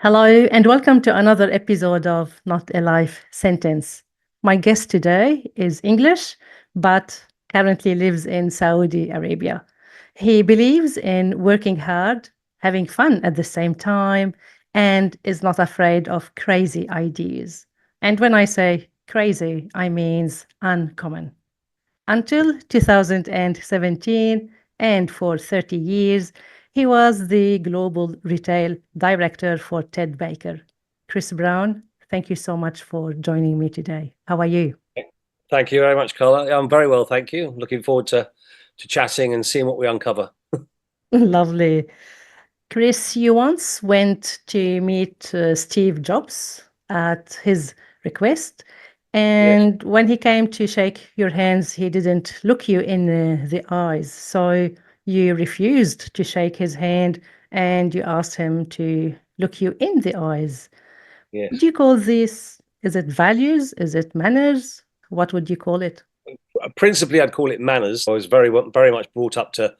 Hello, and welcome to another episode of Not a Life Sentence. My guest today is English, but currently lives in Saudi Arabia. He believes in working hard, having fun at the same time, and is not afraid of crazy ideas. And when I say crazy, I means uncommon. Until 2017, and for 30 years, he was the global retail director for Ted Baker. Chris Brown, thank you so much for joining me today. How are you? Thank you very much, Carla. I'm very well, thank you. Looking forward to chatting and seeing what we uncover. Lovely. Chris, you once went to meet Steve Jobs at his request. Yes, And when he came to shake your hands, he didn't look you in the eyes. So you refused to shake his hand and you asked him to look you in the eyes. Would yes. you call this, is it values? Is it manners? What would you call it? Principally, I'd call it manners. I was very much brought up to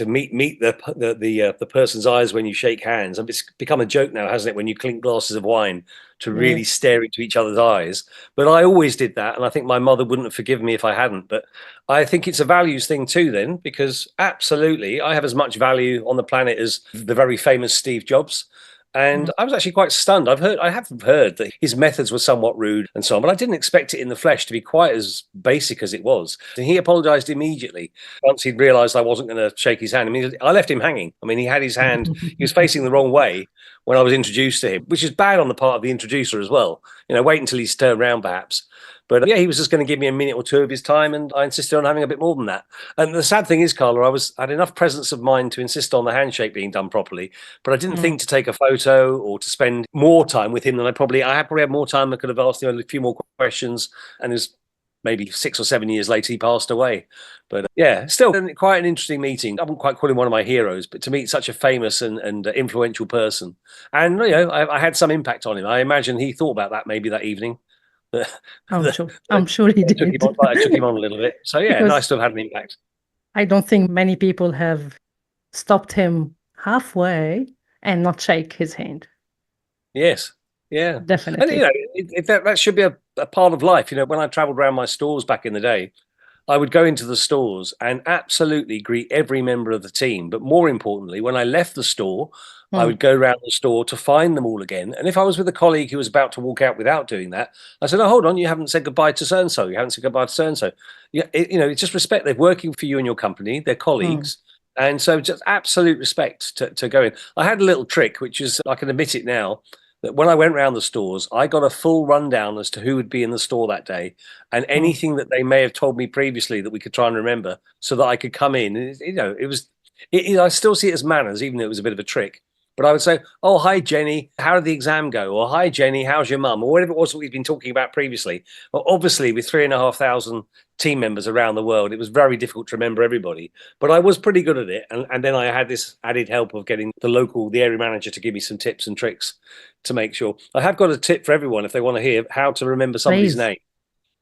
meet the person's eyes when you shake hands. And it's become a joke now, hasn't it? When you clink glasses of wine to really Yes. stare into each other's eyes. But I always did that, and I think my mother wouldn't have forgiven me if I hadn't. But I think it's a values thing too, then, because absolutely, I have as much value on the planet as the very famous Steve Jobs. And Mm. I was actually quite stunned. I have heard that his methods were somewhat rude and so on, but I didn't expect it in the flesh to be quite as basic as it was. And he apologized immediately once he'd realized I wasn't going to shake his hand. I mean, I left him hanging. I mean, he had his hand, he was facing the wrong way when I was introduced to him, which is bad on the part of the introducer as well. Wait until he's turned around perhaps. But yeah, he was just going to give me a minute or two of his time, and I insisted on having a bit more than that. And the sad thing is, Carla, I had enough presence of mind to insist on the handshake being done properly, but I didn't Mm. think to take a photo or to spend more time with him than I had probably had more time. I could have asked him a few more questions, and it was maybe 6 or 7 years later he passed away. But yeah, still quite an interesting meeting. I wouldn't quite call him one of my heroes, but to meet such a famous and influential person, and I had some impact on him. I imagine he thought about that maybe that evening. I'm that sure. I'm sure he did. I took him on a little bit. So yeah, Because nice to have had an impact. I don't think many people have stopped him halfway and not shake his hand. Yes, yeah, and Definitely. that should be a part of life. When I travelled around my stores back in the day, I would go into the stores and absolutely greet every member of the team. But more importantly, when I left the store, I Mm. would go around the store to find them all again. And if I was with a colleague who was about to walk out without doing that, I said, "Oh, hold on, you haven't said goodbye to so and so. You haven't said goodbye to so and so." Yeah, it's just respect. They're working for you and your company. They're Mm. colleagues. And so just absolute respect to go in. I had a little trick, which is, I can admit it now, that when I went around the stores, I got a full rundown as to who would be in the store that day and Mm. anything that they may have told me previously that we could try and remember so that I could come in. I still see it as manners, even though it was a bit of a trick. But I would say, "Oh, hi, Jenny. How did the exam go?" Or, "Hi, Jenny. How's your mum?" Or whatever it was that we've been talking about previously. Well, obviously, with 3,500 team members around the world, it was very difficult to remember everybody. But I was pretty good at it. And then I had this added help of getting the area manager to give me some tips and tricks to make sure. I have got a tip for everyone if they want to hear how to remember somebody's Please. name.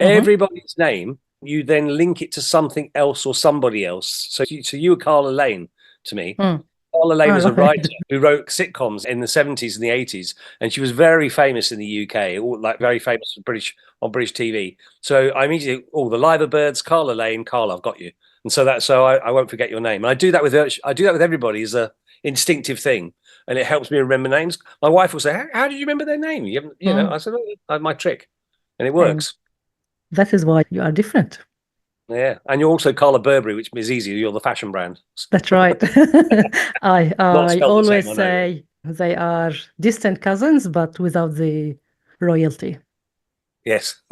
Hmm. Everybody's name, you then link it to something else or somebody else. So you were Carla Lane to me. Mm. Carla Lane All was a right. writer who wrote sitcoms in the 70s and the 80s, and she was very famous in the UK, like very famous on British TV. So I immediately, the Liver Birds, Carla Lane, Carla, I've got you. And so I won't forget your name. And I do that with everybody as a instinctive thing, and it helps me remember names. My wife will say, "How did you remember their name? You haven't, Mm. I said, "Oh, my trick," and it And works. that is why you are different. Yeah, and you're also Carla Burberry, which is easier. You're the fashion brand. That's right. I Not I spelled the always same, I know. say they are distant cousins, but without the royalty. Yes,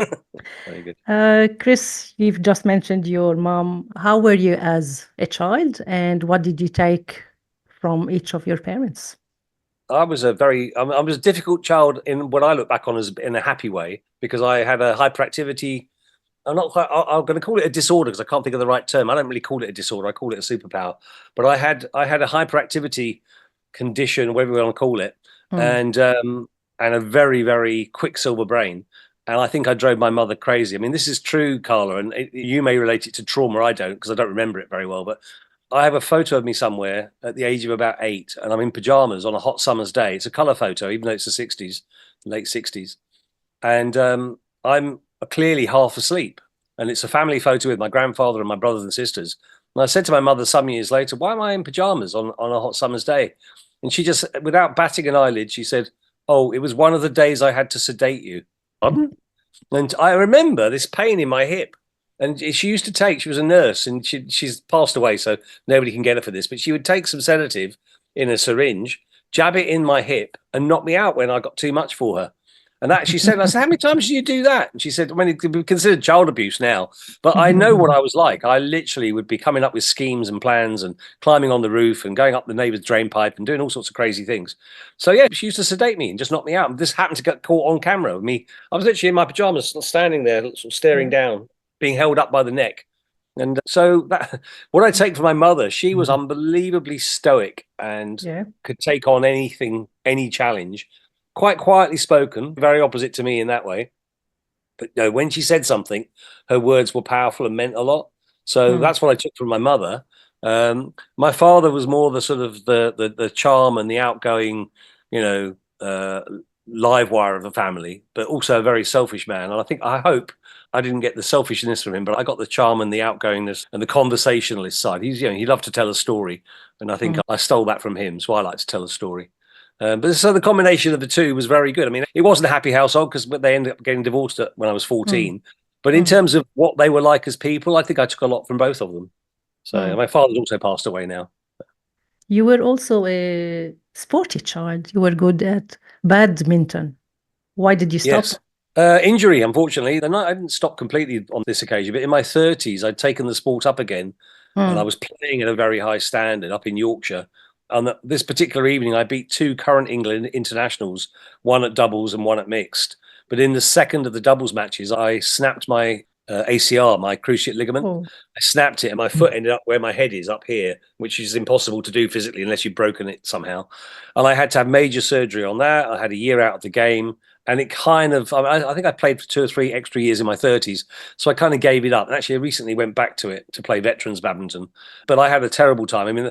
very good. Chris, you've just mentioned your mom. How were you as a child, and what did you take from each of your parents? I was a difficult child in what I look back on as in a happy way because I had a hyperactivity. I'm going to call it a disorder because I can't think of the right term. I don't really call it a disorder. I call it a superpower. But I had a hyperactivity condition, whatever you want to call it, Mm. and a very very quicksilver brain. And I think I drove my mother crazy. I mean, this is true, Carla, and you may relate it to trauma. I don't because I don't remember it very well. But I have a photo of me somewhere at the age of about 8, and I'm in pajamas on a hot summer's day. It's a color photo, even though it's the 60s, late 60s. And I'm clearly half asleep. And it's a family photo with my grandfather and my brothers and sisters. And I said to my mother some years later, why am I in pajamas on a hot summer's day? And she just, without batting an eyelid, she said, oh, it was one of the days I had to sedate you. Pardon? And I remember this pain in my hip. And she used to take, she was a nurse and she's passed away, so nobody can get her for this, but she would take some sedative in a syringe, jab it in my hip, and knock me out when I got too much for her. And that she said, I said, how many times do you do that? And she said, I mean, it could be considered child abuse now, but I know what I was like. I literally would be coming up with schemes and plans and climbing on the roof and going up the neighbor's drain pipe and doing all sorts of crazy things. So yeah, she used to sedate me and just knock me out. And this happened to get caught on camera with me. I was literally in my pajamas, standing there, sort of staring Yeah. down, being held up by the neck. And so that what I take from my mother, she was unbelievably stoic and Yeah. could take on anything, any challenge. Quite quietly spoken, very opposite to me in that way. But no, when she said something, her words were powerful and meant a lot. So Mm. that's what I took from my mother. My father was more the sort of the charm and the outgoing, you know, live wire of the family, but also a very selfish man. And I hope I didn't get the selfishness from him, but I got the charm and the outgoingness and the conversationalist side. He loved to tell a story, and I think Mm. I stole that from him. So I like to tell a story. But so the combination of the two was very good. I mean, it wasn't a happy household because they ended up getting divorced when I was Mm. 14. But in Mm. terms of what they were like as people, I think I took a lot from both of them. So Mm. my father's also passed away now. You were also a sporty child. You were good at badminton. Why did you stop? Yes. Injury, unfortunately. And I didn't stop completely on this occasion, but in my 30s, I'd taken the sport up again and I Mm. was playing at a very high standard up in Yorkshire. And this particular evening, I beat two current England internationals, one at doubles and one at mixed. But in the second of the doubles matches, I snapped my ACR, my cruciate ligament. Oh. I snapped it, and my foot ended up where my head is, up here, which is impossible to do physically unless you've broken it somehow. And I had to have major surgery on that. I had a year out of the game. And it kind of, I think I played for 2 or 3 extra years in my 30s. So I kind of gave it up. And actually, I recently went back to it to play veterans badminton. But I had a terrible time. I mean,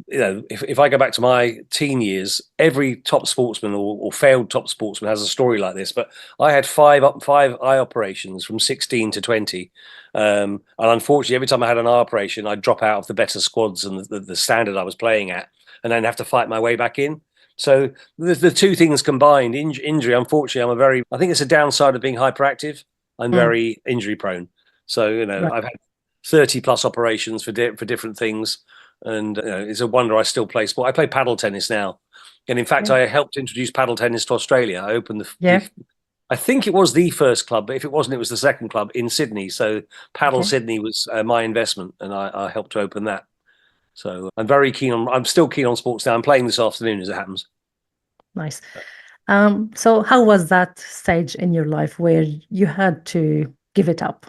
if I go back to my teen years, every top sportsman or failed top sportsman has a story like this. But I had five eye operations from 16 to 20. And unfortunately, every time I had an eye operation, I'd drop out of the better squads and the standard I was playing at, and then have to fight my way back in. So the two things combined, injury, unfortunately, I think it's a downside of being hyperactive. I'm Mm. very injury prone. So, Right. I've had 30 plus operations for different things. And it's a wonder I still play sport. I play paddle tennis now. And in fact, Yeah. I helped introduce paddle tennis to Australia. I opened Yeah. I think it was the first club, but if it wasn't, it was the second club in Sydney. So Paddle Okay. Sydney was my investment, and I helped to open that. So I'm still keen on sports now. I'm playing this afternoon as it happens. Nice. So how was that stage in your life where you had to give it up?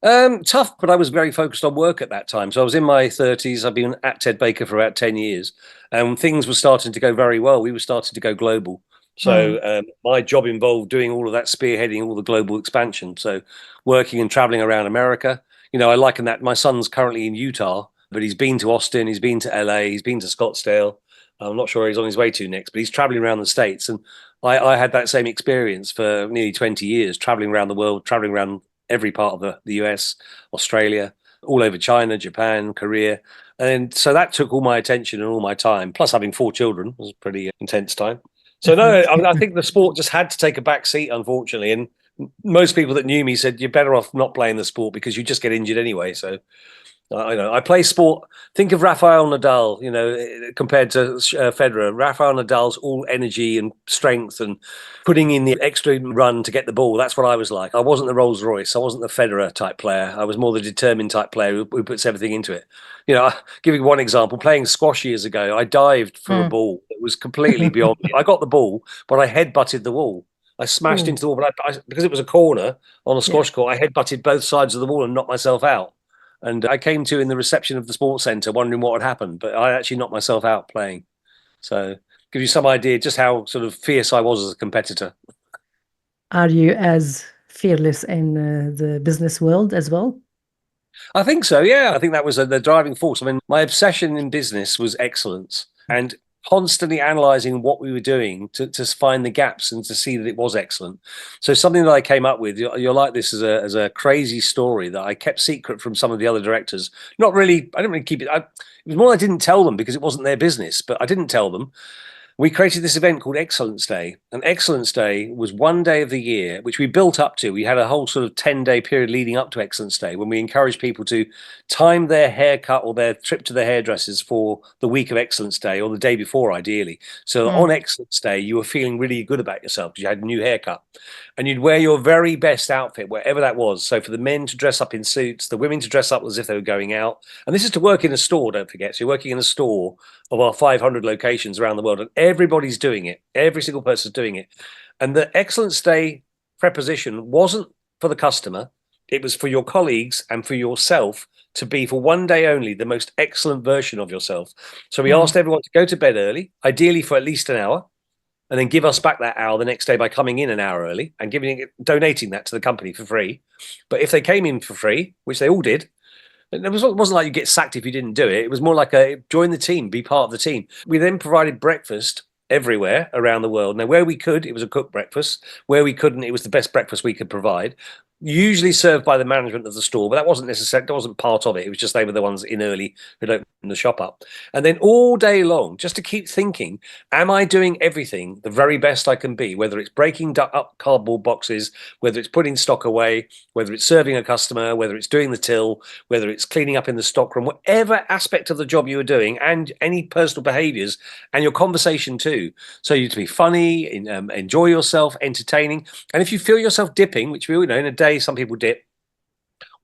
Tough, but I was very focused on work at that time. So I was in my 30s. I've been at Ted Baker for about 10 years, and things were starting to go very well. We were starting to go global. So Mm. my job involved doing all of that, spearheading all the global expansion. So working and traveling around America. I liken that. My son's currently in Utah, but he's been to Austin, he's been to LA, he's been to Scottsdale. I'm not sure where he's on his way to next, but he's traveling around the States. And I had that same experience for nearly 20 years, traveling around the world, traveling around every part of the US, Australia, all over China, Japan, Korea. And so that took all my attention and all my time, plus having 4 children was a pretty intense time. So no, I Definitely. mean, I think the sport just had to take a back seat, unfortunately. And most people that knew me said, you're better off not playing the sport because you just get injured anyway. So I play sport. Think of Rafael Nadal, compared to Federer. Rafael Nadal's all energy and strength and putting in the extra run to get the ball. That's what I was like. I wasn't the Rolls Royce. I wasn't the Federer type player. I was more the determined type player who puts everything into it. I'll give you one example. Playing squash years ago, I dived for a Mm. ball that was completely beyond me. I got the ball, but I head butted the wall. I smashed Oh, into the wall, but because it was a corner on a yeah. squash court, I head butted both sides of the wall and knocked myself out. And I came to in the reception of the sports centre wondering what had happened, but I actually knocked myself out playing. So give you some idea just how sort of fierce I was as a competitor. Are you as fearless in the business world as well? I think so. Yeah, I think that was the driving force. I mean, my obsession in business was excellence and constantly analyzing what we were doing to find the gaps and to see that it was excellent. So something that I came up with, you're like this as a crazy story that I kept secret from some of the other directors. Not really, I didn't really keep it. It was more I didn't tell them because it wasn't their business, but I didn't tell them. We created this event called Excellence Day. And Excellence Day was one day of the year, which we built up to. We had a whole sort of 10-day period leading up to Excellence Day when we encouraged people to time their haircut or their trip to the hairdressers for the week of Excellence Day or the day before, ideally. So on Mm, Excellence Day, you were feeling really good about yourself because you had a new haircut. And you'd wear your very best outfit, wherever that was. So for the men to dress up in suits, the women to dress up as if they were going out. And this is to work in a store, don't forget. So you're working in a store of our 500 locations around the world, and everybody's doing it. Every single person's doing it. And the Excellence Day preposition wasn't for the customer, it was for your colleagues and for yourself to be for one day only the most excellent version of yourself. So we mm, asked everyone to go to bed early, ideally for at least an hour, and then give us back that hour the next day by coming in an hour early and donating that to the company for free. But if they came in for free, which they all did, it wasn't like you get sacked if you didn't do it. It was more like a join the team, be part of the team. We then provided breakfast everywhere around the world. Now, where we could, it was a cooked breakfast. Where we couldn't, it was the best breakfast we could provide. Usually served by the management of the store, but that wasn't necessary. That wasn't part of it. It was just they were the ones in early who'd opened the shop up. And then all day long, just to keep thinking, am I doing everything the very best I can be? Whether it's breaking up cardboard boxes, whether it's putting stock away, whether it's serving a customer, whether it's doing the till, whether it's cleaning up in the stockroom, whatever aspect of the job you were doing, and any personal behaviors and your conversation too. So you to be funny, enjoy yourself, entertaining. And if you feel yourself dipping, which we all know in a day, some people dip,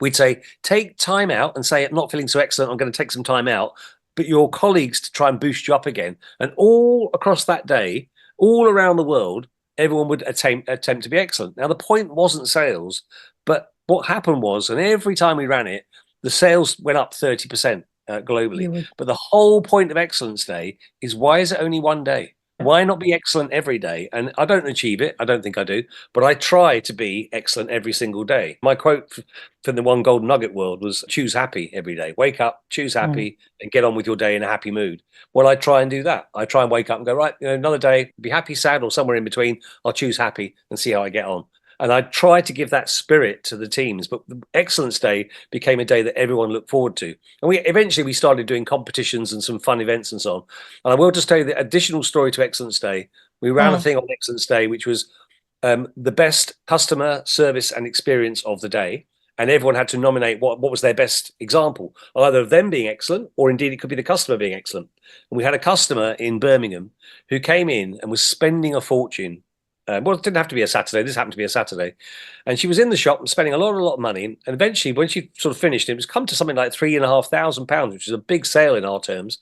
we'd say, take time out and say, I'm not feeling so excellent. I'm going to take some time out. But your colleagues to try and boost you up again. And all across that day, all around the world, everyone would attempt to be excellent. Now, the point wasn't sales, but what happened was, and every time we ran it, the sales went up 30% globally. you would. But the whole point of Excellence Day is why is it only one day? Why not be excellent every day? And I don't achieve it. I don't think I do, but I try to be excellent every single day. My quote from the One Golden Nugget world was choose happy every day. Wake up, choose Mm, happy, and get on with your day in a happy mood. Well, I try and do that. I try and wake up and go, right, another day, be happy, sad, or somewhere in between. I'll choose happy and see how I get on. And I try to give that spirit to the teams. But the Excellence Day became a day that everyone looked forward to. And we eventually we started doing competitions and some fun events and so on. And I will just tell you the additional story to Excellence Day. We ran a mm, thing on Excellence Day, which was the best customer service and experience of the day. And everyone had to nominate what was their best example, either of them being excellent or indeed it could be the customer being excellent. And we had a customer in Birmingham who came in and was spending a fortune. Well, it didn't have to be a Saturday. This happened to be a Saturday. And she was in the shop and spending a lot of money. And eventually, when she sort of finished, it was come to something like £3,500, which is a big sale in our terms.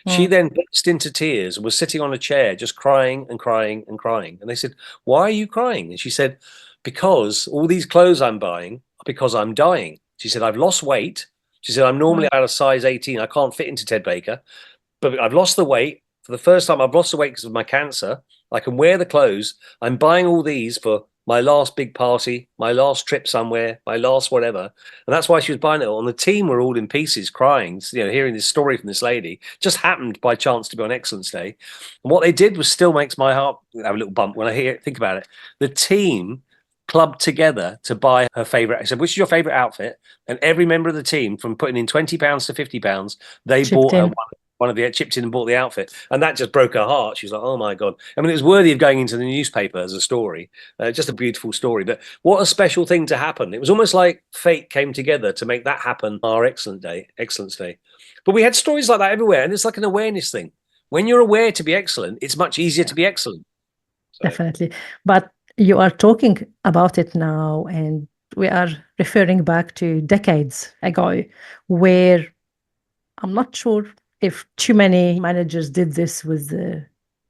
She mm, then burst into tears and was sitting on a chair, just crying and crying and crying. And they said, why are you crying? And she said, because all these clothes I'm buying are because I'm dying. She said, I've lost weight. She said, I'm normally mm, out of size 18. I can't fit into Ted Baker, but I've lost the weight. For the first time, I've lost the weight because of my cancer. I can wear the clothes. I'm buying all these for my last big party, my last trip somewhere, my last whatever. And that's why she was buying it all. And the team were all in pieces, crying, hearing this story from this lady. Just happened by chance to be on Excellence Day. And what they did was still makes my heart have a little bump when I think about it. The team clubbed together to buy her favorite. I said, which is your favorite outfit? And every member of the team, from putting in £20 to £50, they chipped bought her in. one of the chipped in and bought the outfit, and that just broke her heart. She was like, "Oh my god!" I mean, it was worthy of going into the newspaper as a story, just a beautiful story. But what a special thing to happen! It was almost like fate came together to make that happen. Our Excellence Day. But we had stories like that everywhere, and it's like an awareness thing. When you're aware to be excellent, it's much easier to be excellent. So. Definitely. But you are talking about it now, and we are referring back to decades ago, where I'm not sure if too many managers did this with the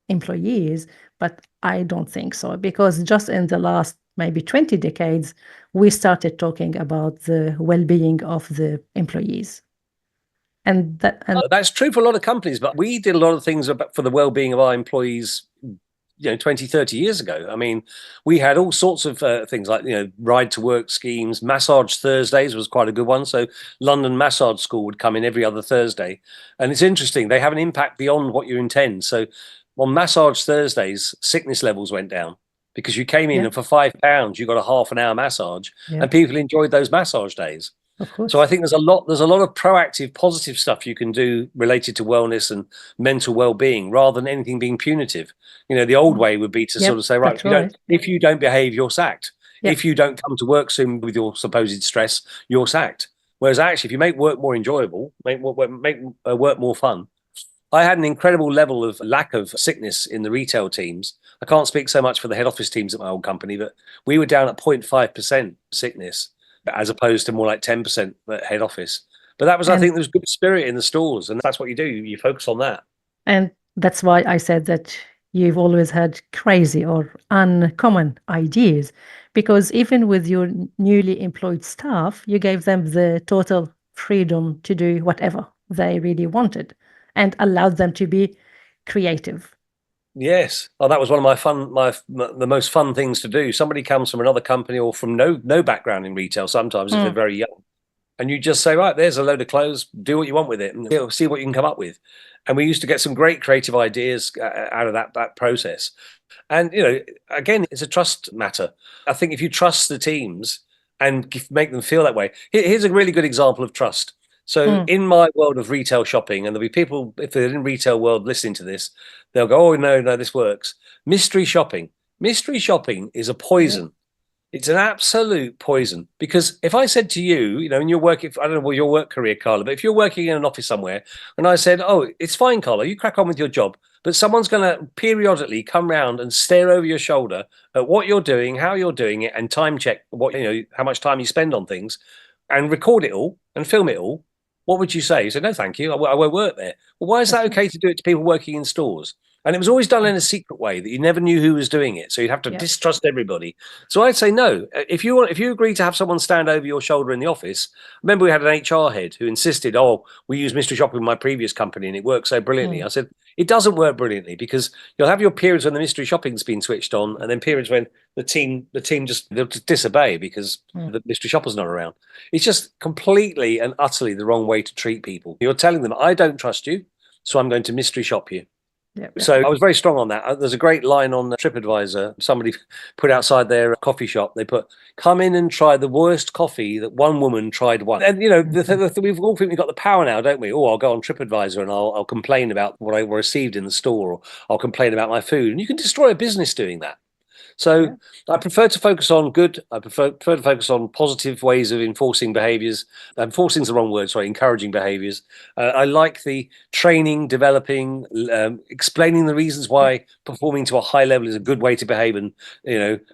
employees, but I don't think so, because just in the last maybe 20 decades, we started talking about the well-being of the employees. And That's true for a lot of companies, but we did a lot of things for the well-being of our employees 20, 30 years ago. I mean, we had all sorts of things like, ride to work schemes. Massage Thursdays was quite a good one. So London Massage School would come in every other Thursday. And it's interesting, they have an impact beyond what you intend. So on Massage Thursdays, sickness levels went down because you came in Yeah. and for £5, you got a half an hour massage, Yeah. and people enjoyed those massage days. Of So I course. think there's a lot of proactive, positive stuff you can do related to wellness and mental well-being, rather than anything being punitive. The old Mm. way would be to sort Yep. of say, right, That's right. if you don't behave, you're sacked. If Yep. you don't come to work soon with your supposed stress, you're sacked. Whereas actually, if you make work more enjoyable, make work more fun. I had an incredible level of lack of sickness in the retail teams. I can't speak so much for the head office teams at my old company, but we were down at 0.5% sickness, as opposed to more like 10% at head office. But that was, I And think, there was good spirit in the stores, and that's what you do. You focus on that. And that's why I said that you've always had crazy or uncommon ideas, because even with your newly employed staff, you gave them the total freedom to do whatever they really wanted and allowed them to be creative. Yes. Oh, that was one of the most fun things to do. Somebody comes from another company or from no background in retail sometimes if they're Mm, very young. And you just say, right, there's a load of clothes, do what you want with it, and see what you can come up with. And we used to get some great creative ideas out of that process. And again, it's a trust matter. I think if you trust the teams and make them feel that way, here's a really good example of trust. So mm, in my world of retail shopping, and there'll be people, if they're in retail world listening to this, they'll go, oh no, no, this works. Mystery shopping. Mystery shopping is a yeah. poison. It's an absolute poison, because if I said to you, and you're working, I don't know what your work career, Carla, but if you're working in an office somewhere and I said, oh, it's fine, Carla, you crack on with your job, but someone's going to periodically come round and stare over your shoulder at what you're doing, how you're doing it, and time check how much time you spend on things, and record it all and film it all, what would you say? You say, no, thank you, I won't work there. Well, why is that That's right. okay to do it to people working in stores? And it was always done in a secret way that you never knew who was doing it. So you'd have to Yeah. distrust everybody. So I'd say no. If you agree to have someone stand over your shoulder in the office, remember we had an HR head who insisted, oh, we use mystery shopping in my previous company and it works so brilliantly. Mm, I said, it doesn't work brilliantly, because you'll have your periods when the mystery shopping's been switched on, and then periods when the team just they'll just disobey because mm, the mystery shopper's not around. It's just completely and utterly the wrong way to treat people. You're telling them, I don't trust you, so I'm going to mystery shop you. yeah. Yeah. So I was very strong on that. There's a great line on TripAdvisor. Somebody put outside their coffee shop. They put, "Come in and try the worst coffee that one woman tried once." And Mhm. we've all think we've got the power now, don't we? Oh, I'll go on TripAdvisor and I'll complain about what I received in the store, or I'll complain about my food. And you can destroy a business doing that. So Yeah. I prefer to focus on good. I prefer to focus on positive ways of enforcing behaviours. Enforcing is the wrong word. Sorry, encouraging behaviours. I like the training, developing, explaining the reasons Yeah. why performing to a high level is a good way to behave, and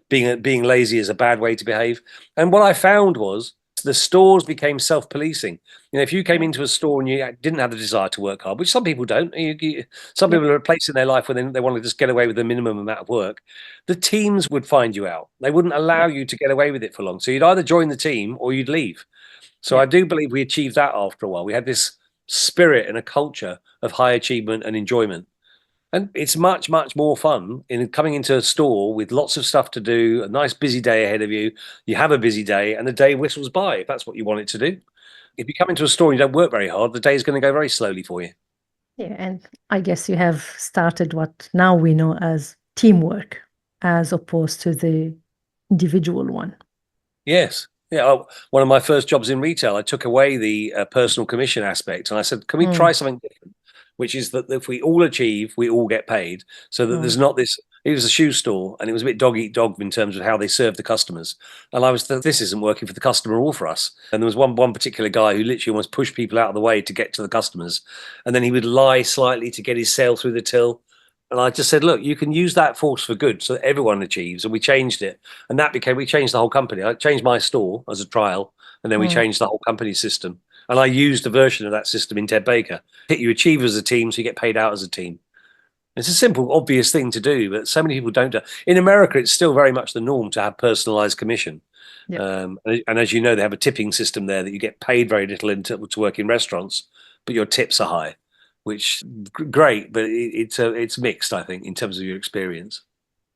being lazy is a bad way to behave. And what I found was the stores became self-policing. If you came Yeah. into a store and you didn't have the desire to work hard, which some people don't, some Yep. people are at a place in their life where they want to just get away with the minimum amount of work, the teams would find you out. They wouldn't allow Yep. you to get away with it for long. So you'd either join the team or you'd leave. So I Yep. do believe we achieved that after a while. We had this spirit and a culture of high achievement and enjoyment. And it's much, much more fun in coming into a store with lots of stuff to do, a nice busy day ahead of you. You have a busy day and the day whistles by, if that's what you want it to do. If you come into a store and you don't work very hard, the day is going to go very slowly for you. Yeah. And I guess you have started what now we know as teamwork as opposed to the individual one. Yes. Yeah. One of my first jobs in retail, I took away the personal commission aspect, and I said, can we try Mm, something different? Which is that if we all achieve, we all get paid. So that mm, there's not this. It was a shoe store, and it was a bit dog eat dog in terms of how they serve the customers. And this isn't working for the customer or for us. And there was one particular guy who literally almost pushed people out of the way to get to the customers, and then he would lie slightly to get his sale through the till. And I just said, look, you can use that force for good so that everyone achieves. And we changed it. And we changed the whole company. I changed my store as a trial, and then we mm. changed the whole company system. And I used a version of that system in Ted Baker. You achieve as a team, so you get paid out as a team. It's a simple, obvious thing to do, but so many people don't do. In America, it's still very much the norm to have personalized commission. Yep. And as you know, they have a tipping system there that you get paid very little to work in restaurants, but your tips are high, which great, but it's mixed, I think, in terms of your experience.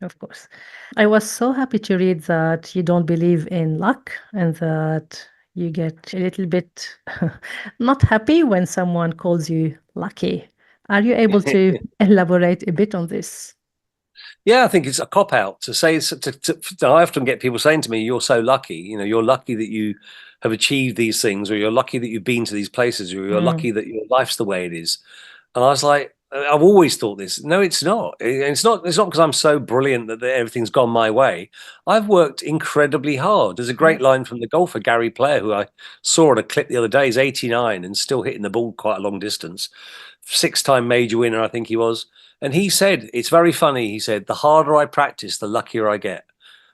Of course. I was so happy to read that you don't believe in luck and that you get a little bit not happy when someone calls you lucky. Are you able to elaborate a bit on this? Yeah, I think it's a cop out to say. I often get people saying to me, "You're so lucky. You're lucky that you have achieved these things, or you're lucky that you've been to these places, or you're Mm, lucky that your life's the way it is." And I was like, I've always thought this. No, it's not. It's not. It's not because I'm so brilliant that everything's gone my way. I've worked incredibly hard. There's a great right. line from the golfer Gary Player, who I saw at a clip the other day. He's 89 and still hitting the ball quite a long distance. Six-time major winner, I think he was. And he said, it's very funny. He said, the harder I practice, the luckier I get.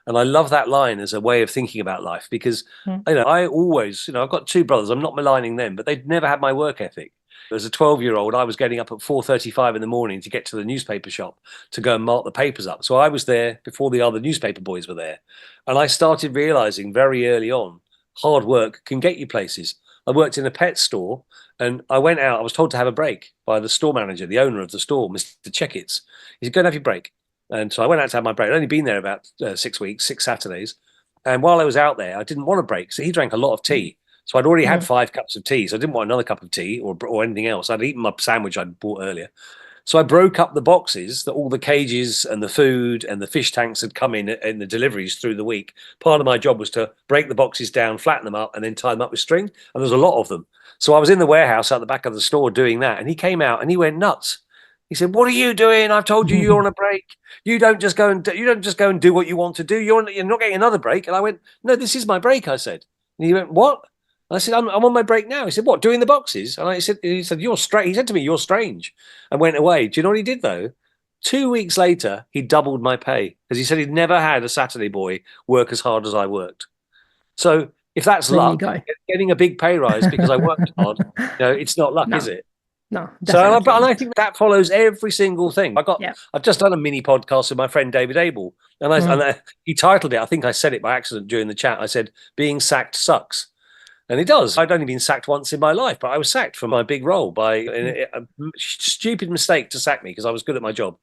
And I love that line as a way of thinking about life because, Mm, I always, I've got two brothers. I'm not maligning them, but they'd never had my work ethic. As a 12-year-old, I was getting up at 4:35 in the morning to get to the newspaper shop to go and mark the papers up. So I was there before the other newspaper boys were there. And I started realizing very early on, hard work can get you places. I worked in a pet store and I went out. I was told to have a break by the store manager, the owner of the store, Mr. Checkets. He said, go and have your break. And so I went out to have my break. I'd only been there about 6 weeks, 6 Saturdays. And while I was out there, I didn't want a break. So he drank a lot of tea. So I'd already had mm, 5 cups of tea. So I didn't want another cup of tea or anything else. I'd eaten my sandwich I'd bought earlier. So I broke up the boxes that all the cages and the food and the fish tanks had come in the deliveries through the week. Part of my job was to break the boxes down, flatten them up, and then tie them up with string. And there's a lot of them. So I was in the warehouse at the back of the store doing that. And he came out and he went nuts. He said, "What are you doing? I've told you you're on a break. You don't just go and do what you want to do. You're not getting another break." And I went, "No, this is my break." I said. And he went, "What?" And I said, I'm on my break now." He said, "What, doing the boxes?" And he said, "You're strange." He said to me, "You're strange," and went away. Do you know what he did though? 2 weeks later, he doubled my pay because he said he'd never had a Saturday boy work as hard as I worked. So if that's There you luck, go. getting a big pay rise because I worked hard, it's not luck, is No, it? no, So, definitely and I not. think that follows every single thing. Yeah. I've just done a mini podcast with my friend David Abel, and Mm, he titled it. I think I said it by accident during the chat. I said, "Being sacked sucks." And it does. I'd only been sacked once in my life, but I was sacked for my big role by mm, a stupid mistake to sack me because I was good at my job.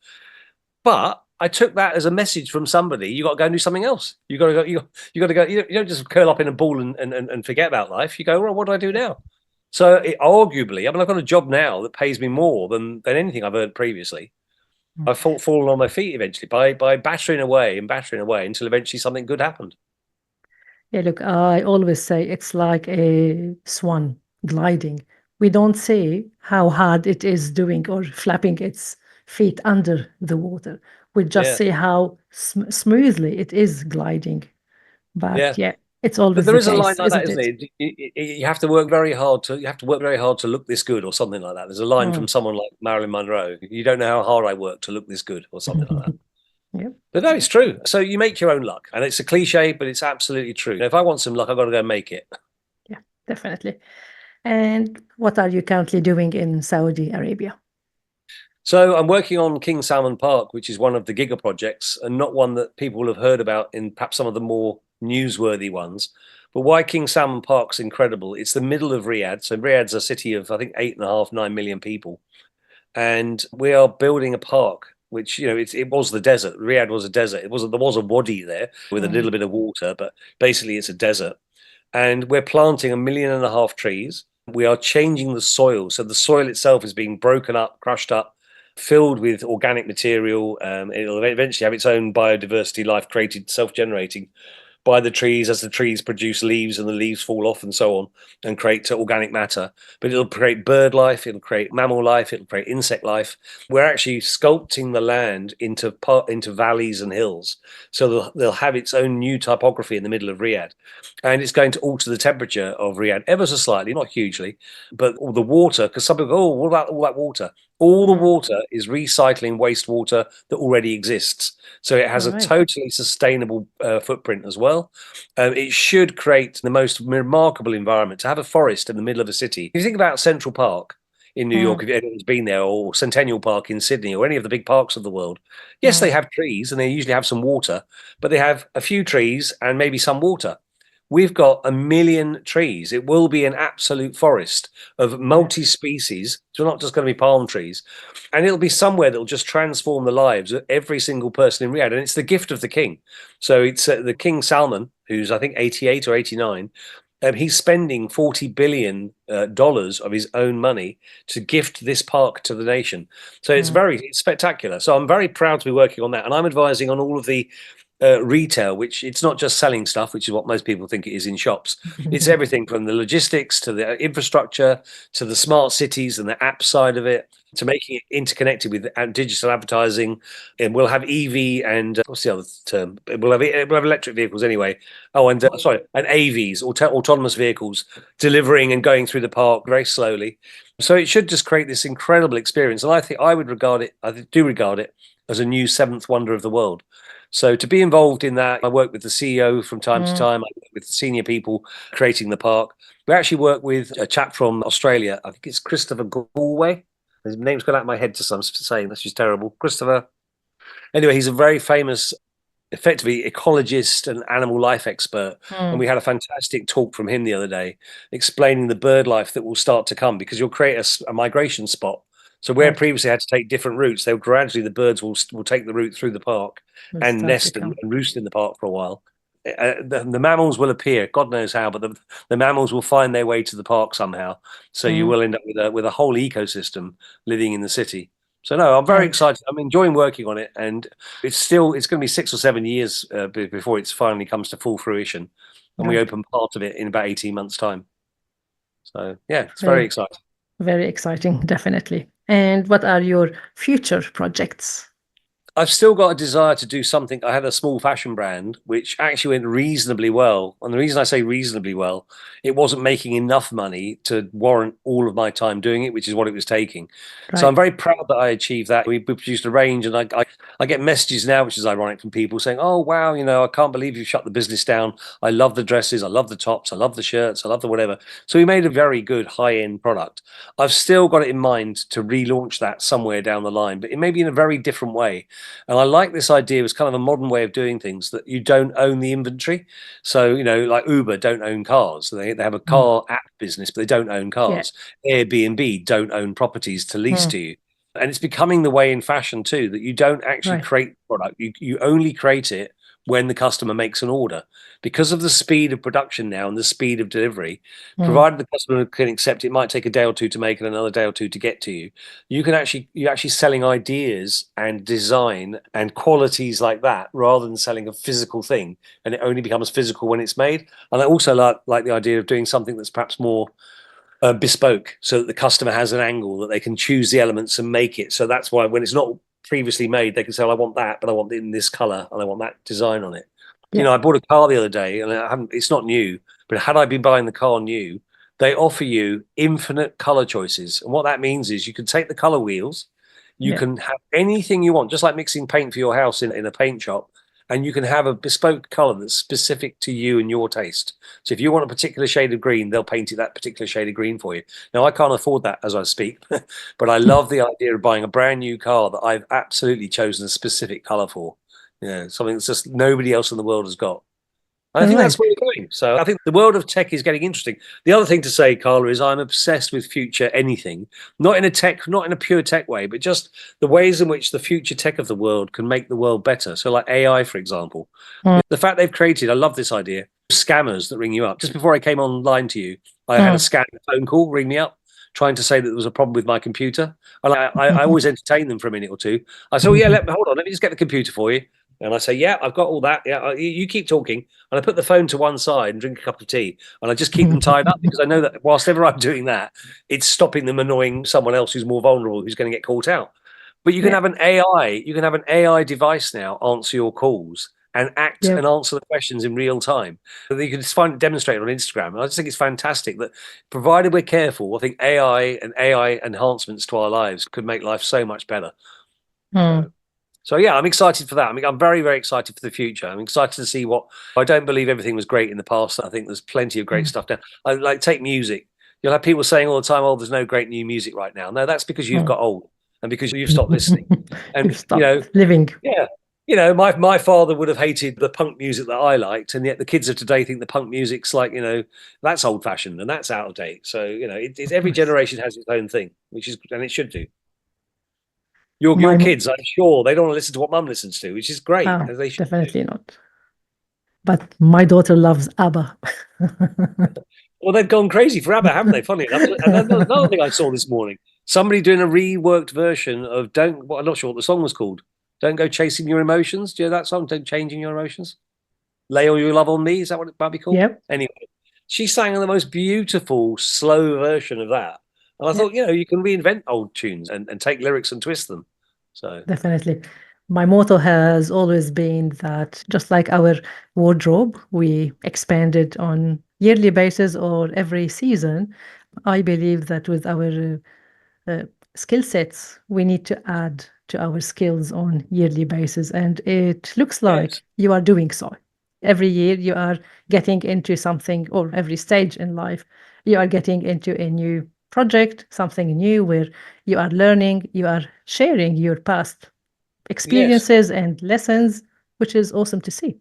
But I took that as a message from somebody. You got to go and do something else. You got to go. You got to go. You don't just curl up in a ball and forget about life. You go, well, what do I do now? So arguably, I mean, I've got a job now that pays me more than anything I've earned previously. mm. I've fallen on my feet eventually by battering away until eventually something good happened. Yeah, look, I always say it's like a swan gliding. We don't see how hard it is doing or flapping its feet under the water. We just Yeah, see how smoothly it is gliding. But yeah. yeah, it's But always there the is a line case, like that, isn't isn't it? it? You have to work very hard to look this good, or something like that. There's a line Mm. from someone like Marilyn Monroe. You don't know how hard I work to look this good, or something like that. Yeah, But no, it's true. So you make your own luck, and it's a cliche, but it's absolutely true. If I want some luck, I've got to go and make it. yeah, definitely. And what are you currently doing in Saudi Arabia? So I'm working on King Salman Park, which is one of the Giga projects, and not one that people will have heard about in perhaps some of the more newsworthy ones. But why King Salman Park's incredible? It's the middle of Riyadh. So Riyadh's a city of I think 8.5, 9 million people, and we are building a park. Which it was the desert. Riyadh was a desert. There was a wadi there with a Mm, little bit of water, but basically it's a desert. And we're planting 1.5 million trees. We are changing the soil. So the soil itself is being broken up, crushed up, filled with organic material. It'll eventually have its own biodiversity, life created, self generating by the trees as the trees produce leaves and the leaves fall off and so on and create organic matter. But it'll create bird life, it'll create mammal life, it'll create insect life. We're actually sculpting the land into valleys and hills. So they'll have its own new typography in the middle of Riyadh. And it's going to alter the temperature of Riyadh ever so slightly, not hugely, but all the water, because some people go, "Oh, what about all that water?" All the mm. water is recycling wastewater that already exists. So it has All a right. totally sustainable footprint as well. It should create the most remarkable environment to have a forest in the middle of a city. If you think about Central Park in New York, Mm, if anyone's been there, or Centennial Park in Sydney, or any of the big parks of the world, yes, mm. they have trees and they usually have some water, but they have a few trees and maybe some water. we've got 1 million trees. It will be an absolute forest of Yeah. multi-species. So not just going to be palm trees. And it'll be somewhere that will just transform the lives of every single person in Riyadh. And it's the gift of the king. So it's the King Salman, who's I think 88 or 89. He's spending $40 billion of his own money to gift this park to the nation. So it's spectacular. So I'm very proud to be working on that. And I'm advising on all of the retail, which it's not just selling stuff, which is what most people think it is in shops. It's everything from the logistics to the infrastructure to the smart cities and the app side of it to making it interconnected with digital advertising. And we'll have EV and what's the other term? We'll have electric vehicles anyway. Oh, and sorry, and AVs, autonomous vehicles, delivering and going through the park very slowly. So it should just create this incredible experience. And I think I do regard it as a new seventh wonder of the world. So to be involved in that, I work with the CEO from time to time. I work with senior people creating the park. We actually work with a chap from Australia. I think it's Christopher Galway. His name's gone out of my head to some saying that's just terrible. Christopher. Anyway, he's a very famous, effectively ecologist and animal life expert. And we had a fantastic talk from him the other day, explaining the bird life that will start to come because you'll create a migration spot. So where Right. previously had to take different routes, they'll gradually the birds will take the route through the park Will and start to nest come. and roost in the park for a while. The mammals will appear, God knows how, but the mammals will find their way to the park somehow. So you will end up with a whole ecosystem living in the city. So no, I'm very And excited. I'm enjoying working on it, and it's going to be 6 or 7 years before it finally comes to full fruition, and we right. open part of it in about 18 months' time. So yeah, it's very Very, exciting. very exciting, definitely. And what are your future projects? I've still got a desire to do something. I had a small fashion brand which actually went reasonably well. And the reason I say reasonably well, it wasn't making enough money to warrant all of my time doing it, which is what it was taking. So I'm Right. very proud that I achieved that. We produced a range, and I get messages now, which is ironic, from people saying, "Oh, wow, I can't believe you've shut the business down. I love the dresses. I love the tops. I love the shirts. I love the whatever." So we made a very good high-end product. I've still got it in mind to relaunch that somewhere down the line, but it may be in a very different way. And I like this idea as kind of a modern way of doing things that you don't own the inventory. So, like Uber don't own cars. They have a car app business, but they don't own Yeah. cars. Airbnb don't own properties to lease to you. And it's becoming the way in fashion too, that you don't actually Right. create product. You only create it when the customer makes an order. Because of the speed of production now and the speed of delivery, provided the customer can accept, it might take a day or two to make and another day or two to get to you. You're actually selling ideas and design and qualities like that rather than selling a physical thing, and it only becomes physical when it's made. And I also like the idea of doing something that's perhaps more bespoke, so that the customer has an angle that they can choose the elements and make it. So that's why when it's not previously made, they can say, well, I want that, but I want it in this color and I want that design on it. Yeah. I bought a car the other day, and it's not new, but had I been buying the car new, they offer you infinite color choices. And what that means is you can take the color wheels, you Yeah. can have anything you want, just like mixing paint for your house in a paint shop, and you can have a bespoke color that's specific to you and your taste. So if you want a particular shade of green, they'll paint it that particular shade of green for you. Now, I can't afford that as I speak, but I love the idea of buying a brand new car that I've absolutely chosen a specific color for. Something that's just nobody else in the world has got. And I think that's Right. where we're going. So I think the world of tech is getting interesting. The other thing to say, Carla, is I'm obsessed with future anything, not in a pure tech way, but just the ways in which the future tech of the world can make the world better. So like AI, for example, the fact they've created, I love this idea, scammers that ring you up. Just before I came online to you, I had a scam phone call ring me up trying to say that there was a problem with my computer. And I always entertain them for a minute or two. I said, oh, yeah, hold on, let me just get the computer for you. And I say, yeah, I've got all that. Yeah, you keep talking. And I put the phone to one side and drink a cup of tea. And I just keep them tied up because I know that whilst ever I'm doing that, it's stopping them annoying someone else who's more vulnerable, who's going to get caught out. But you can Yeah. have an AI device now answer your calls and act Yeah. and answer the questions in real time. You can just find it demonstrated on Instagram. And I just think it's fantastic that, provided we're careful, I think AI and AI enhancements to our lives could make life so much better. So yeah, I'm excited for that. I mean, I'm very, very excited for the future. I'm excited to see what. I don't believe everything was great in the past. I think there's plenty of great stuff now. I like take music. You'll have people saying all the time, "Oh, there's no great new music right now." No, that's because you've got old and because you've stopped listening. You've And stopped living. yeah, my father would have hated the punk music that I liked, and yet the kids of today think the punk music's like, that's old fashioned and that's out of date. So, it's Of every course. generation has its own thing, and it should do. Your My kids, I'm sure, they don't want to listen to what mum listens to, which is great, as they should do. definitely not. But my daughter loves ABBA. Well, they've gone crazy for ABBA, haven't they? Funny enough. And then another thing I saw this morning, somebody doing a reworked version of Don't, well, I'm not sure what the song was called. Don't Go Chasing Your Emotions. Do you know that song? Don't Changing Your Emotions? Lay All Your Love on Me. Is that what it might be called? Yep. Anyway, she sang the most beautiful, slow version of that. And I thought, Yep. you can reinvent old tunes and take lyrics and twist them. So, Definitely. My motto has always been that just like our wardrobe, we expand it on yearly basis or every season. I believe that with our uh, skill sets, we need to add to our skills on yearly basis, and it looks yes, like you are doing so. Every year you are getting into something, or every stage in life, you are getting into a new project, something new where you are learning, you are sharing your past yes. experiences and lessons, which is awesome to see.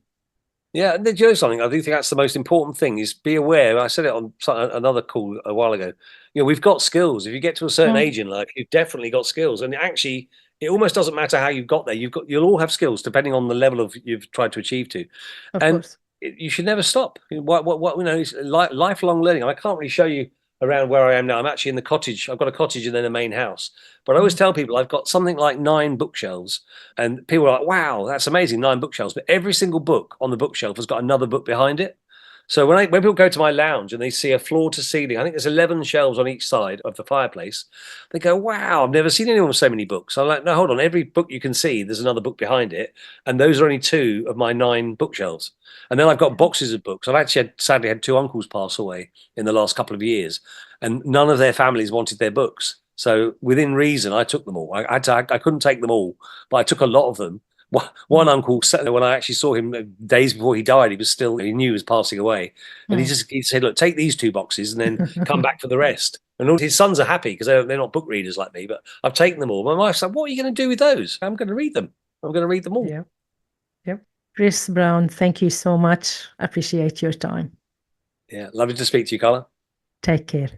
Yeah, and you know something? I do think that's the most important thing is be aware. I said it on another call a while ago. We've got skills. If you get to a certain Mm, age in life, you've definitely got skills. And actually, it almost doesn't matter how you've got there. You'll all have skills depending on the level of you've tried to achieve to, of and course. you should never stop. It's lifelong learning. I can't really show you around where I am now. I'm actually in the cottage. I've got a cottage and then a main house. But I always Mm, tell people I've got something like 9 bookshelves. And people are like, wow, that's amazing, 9 bookshelves. But every single book on the bookshelf has got another book behind it. So when people go to my lounge and they see a floor to ceiling, I think there's 11 shelves on each side of the fireplace. They go, wow, I've never seen anyone with so many books. I'm like, no, hold on. Every book you can see, there's another book behind it. And those are only 2 of my 9 bookshelves. And then I've got boxes of books. I've actually sadly had 2 uncles pass away in the last couple of years, and none of their families wanted their books. So within reason, I took them all. I couldn't take them all, but I took a lot of them. One mm, uncle, when I actually saw him days before he died, he knew he was passing away, and mm. he said, "Look, take these 2 boxes and then come back for the rest." And all his sons are happy because they're not book readers like me. But I've taken them all. My wife's like, "What are you going to do with those?" I'm going to read them. I'm going to read them all. Yeah. Yep. Chris Brown, thank you so much. Appreciate your time. Yeah, lovely to speak to you, Carla. Take care.